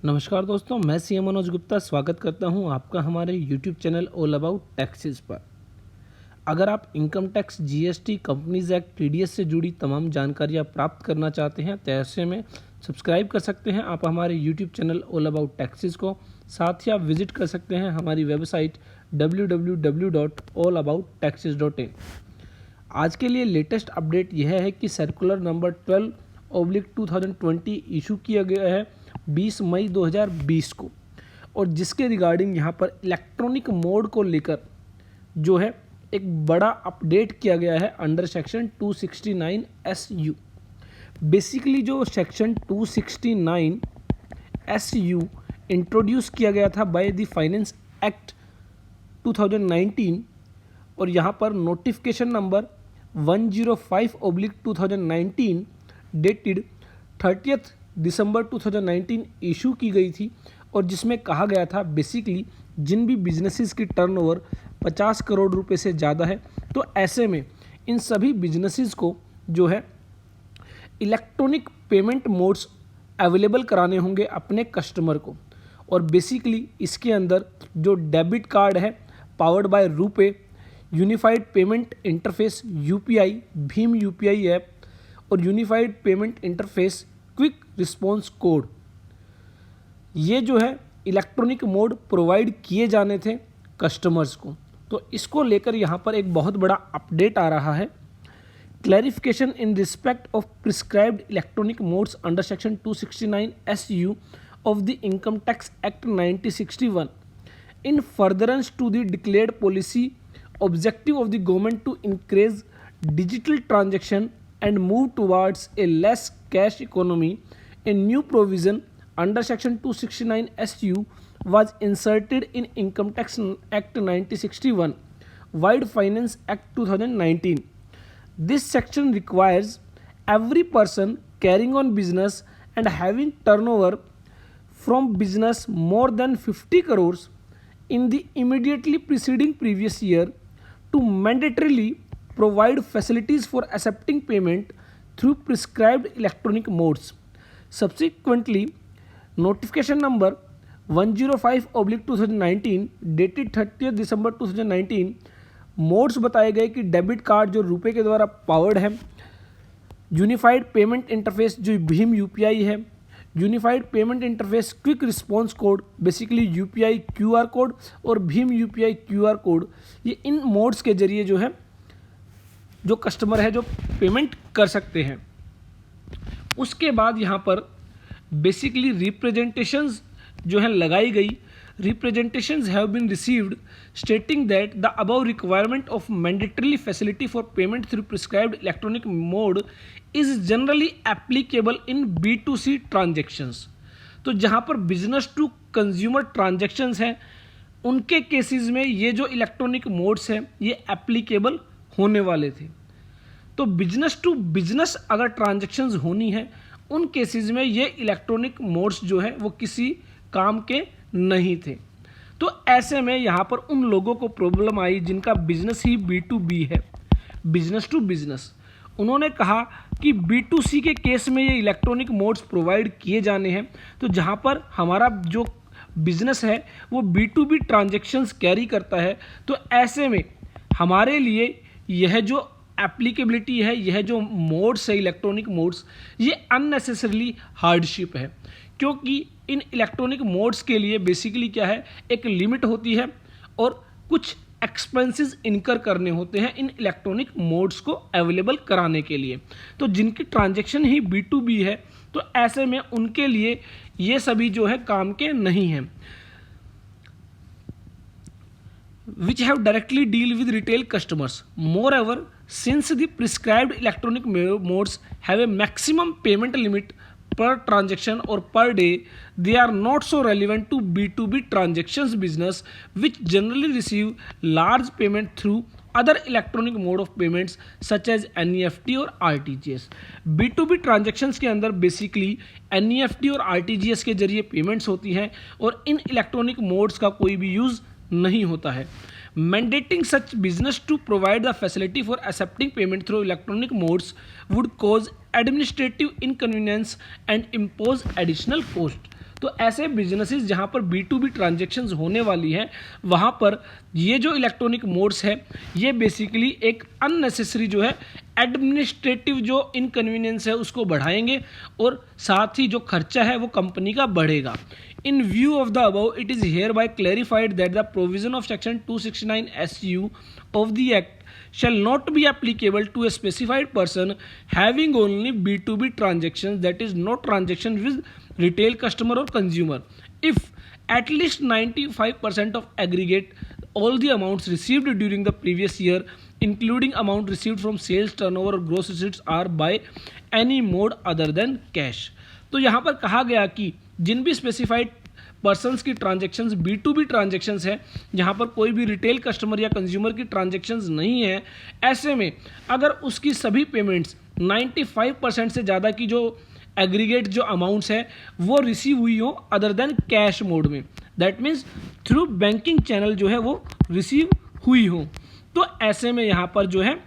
नमस्कार दोस्तों, मैं सीएम मनोज गुप्ता स्वागत करता हूं आपका हमारे YouTube channel all about taxes पर। अगर आप income tax, GST, companies act, TDS से जुड़ी तमाम जानकारियां प्राप्त करना चाहते हैं तो ऐसे में सब्सक्राइब कर सकते हैं आप हमारे YouTube channel all about taxes को। साथ ही आप विजिट कर सकते हैं हमारी वेबसाइट www.allabouttaxes.in। आज के लिए लेटेस्ट अपडेट यह है कि सर्कुलर नंबर 12/2020 इशू किया गया है 20 मई 2020 को, और जिसके रिगार्डिंग यहाँ पर इलेक्ट्रॉनिक मोड को लेकर जो है एक बड़ा अपडेट किया गया है अंडर सेक्शन 269 SU। बेसिकली जो सेक्शन 269 SU इंट्रोड्यूस किया गया था बाय द फाइनेंस एक्ट 2019, और यहाँ पर नोटिफिकेशन नंबर 105/2019 डेटेड 30 दिसंबर 2019 इशू की गई थी, और जिसमें कहा गया था बेसिकली जिन भी बिजनेसेस की टर्नओवर 50 करोड़ रुपए से ज़्यादा है तो ऐसे में इन सभी बिजनेसेस को जो है इलेक्ट्रॉनिक पेमेंट मोड्स अवेलेबल कराने होंगे अपने कस्टमर को। और बेसिकली इसके अंदर जो डेबिट कार्ड है powered by RuPay, unified payment interface UPI, भीम UPI ऐप और unified payment interface quick response code, ये जो है इलेक्ट्रॉनिक मोड प्रोवाइड किए जाने थे कस्टमर्स को। तो इसको लेकर यहाँ पर एक बहुत बड़ा अपडेट आ रहा है। Clarification in respect of prescribed electronic modes under section 269 SU of the income tax act 1961 in furtherance to the declared policy objective of the government to increase digital transaction and move towards a less cash economy, a new provision under section 269 SU was inserted in Income Tax Act 1961, Wide Finance Act 2019. This section requires every person carrying on business and having turnover from business more than 50 crores in the immediately preceding previous year to mandatorily provide facilities for accepting payment through prescribed electronic modes. Subsequently, notification number 105/2019 dated 30 December 2019 modes बताए गए कि debit card जो रुपए के द्वारा powered है, unified payment interface जो Bhim UPI है, unified payment interface quick response code basically UPI QR code और भीम UPI QR कोड, ये इन मोड्स के जरिए जो है जो कस्टमर है जो पेमेंट कर सकते हैं। उसके बाद यहाँ पर बेसिकली रिप्रेजेंटेशंस जो है लगाई गई। Representations have been received stating that the above requirement of mandatory facility for payment through prescribed electronic mode is generally applicable in B2C transactions। तो जहाँ पर बिजनेस टू कंज्यूमर ट्रांजेक्शन्स हैं उनके केसेस में ये जो इलेक्ट्रॉनिक मोड्स हैं ये एप्लीकेबल होने वाले थे। तो बिजनेस टू बिजनेस अगर ट्रांजेक्शन्स होनी है उन केसेस में ये इलेक्ट्रॉनिक मोड्स जो है वो किसी काम के नहीं थे। तो ऐसे में यहाँ पर उन लोगों को प्रॉब्लम आई जिनका बिजनेस ही B2B है, बिजनेस टू बिजनेस। उन्होंने कहा कि B2C के केस में ये इलेक्ट्रॉनिक मोड्स प्रोवाइड किए जाने हैं। तो जहाँ पर हमारा जो बिजनेस है वो B2B ट्रांजेक्शन्स कैरी करता है, तो ऐसे में हमारे लिए यह जो एप्लीकेबिलिटी है, यह जो मोड्स है इलेक्ट्रॉनिक मोड्स, ये अननेसेसरली हार्डशिप है, क्योंकि इन इलेक्ट्रॉनिक मोड्स के लिए बेसिकली क्या है, एक लिमिट होती है और कुछ एक्सपेंसेस इनकर करने होते हैं इन इलेक्ट्रॉनिक मोड्स को अवेलेबल कराने के लिए। तो जिनकी ट्रांजैक्शन ही B2B है तो ऐसे में उनके लिए ये सभी जो है काम के नहीं हैं। which have directly deal with retail customers. Moreover, since the prescribed electronic modes have a maximum payment limit per transaction or per day, they are not so relevant to B2B transactions business, which generally receive large payment through other electronic mode of payments such as NEFT और RTGS। B2B transactions के अंदर basically NEFT और RTGS के जरिए payments होती हैं और इन electronic modes का कोई भी यूज़ नहीं होता है। Mandating such business to provide the facility for accepting payment through electronic modes would cause administrative inconvenience and impose additional cost। तो ऐसे बिजनेसेस जहाँ पर B2B ट्रांजेक्शन्स होने वाली हैं वहाँ पर ये जो इलेक्ट्रॉनिक मोड्स है ये बेसिकली एक अननेसेसरी जो है एडमिनिस्ट्रेटिव जो इनकन्वीनियंस है उसको बढ़ाएंगे और साथ ही जो खर्चा है वो कंपनी का बढ़ेगा। In view of the above, it is hereby clarified that the provision of Section 269 SU of the Act shall not be applicable to a specified person having only B2B transactions, that is, no transaction with retail customer or consumer. If at least 95% of aggregate all the amounts received during the previous year, including amount received from sales, turnover or gross receipts, are by any mode other than cash. तो यहाँ पर कहा गया कि जिन भी specified persons की transactions B2B transactions है जहाँ पर कोई भी रिटेल कस्टमर या कंज्यूमर की ट्रांजैक्शंस नहीं है, ऐसे में अगर उसकी सभी पेमेंट्स 95% से ज़्यादा की जो एग्रीगेट जो अमाउंट्स है वो रिसीव हुई हो अदर देन कैश मोड में, that means through banking channel जो है वो रिसीव हुई हो, तो ऐसे में यहाँ पर जो है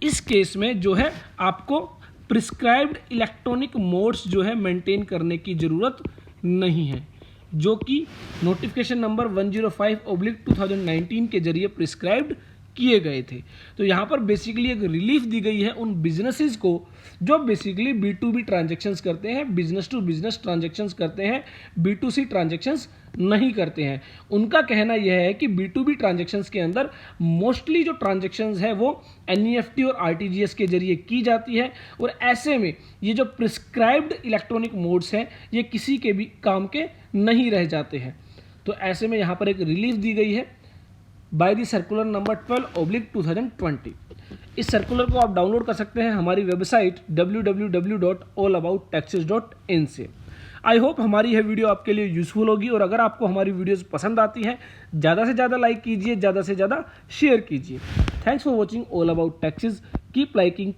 इस केस में जो है आपको प्रिस्क्राइब्ड इलेक्ट्रॉनिक मोड्स जो है मेंटेन करने की ज़रूरत नहीं है, जो कि नोटिफिकेशन नंबर 105/2019 के जरिए प्रिस्क्राइब्ड किए गए थे। तो यहाँ पर बेसिकली एक रिलीफ दी गई है उन बिजनेसेस को जो बेसिकली B2B ट्रांजैक्शंस करते हैं, बिजनेस टू बिजनेस ट्रांजैक्शंस करते हैं, B2C ट्रांजैक्शंस नहीं करते हैं। उनका कहना यह है कि B2B ट्रांजैक्शंस के अंदर मोस्टली जो ट्रांजैक्शंस है वो NEFT और RTGS के जरिए की जाती है और ऐसे में ये जो प्रिस्क्राइब्ड इलेक्ट्रॉनिक मोड्स हैं ये किसी के भी काम के नहीं रह जाते हैं। तो ऐसे में यहाँ पर एक रिलीफ दी गई है बाय द सर्कुलर नंबर 12/2020। इस सर्कुलर को आप डाउनलोड कर सकते हैं हमारी वेबसाइट www.allaboutaxes.in से। आई होप हमारी यह वीडियो आपके लिए यूजफुल होगी और अगर आपको हमारी वीडियोस पसंद आती हैं ज़्यादा से ज़्यादा लाइक कीजिए, ज़्यादा से ज़्यादा शेयर कीजिए। Thanks for watching all about taxes. Keep liking.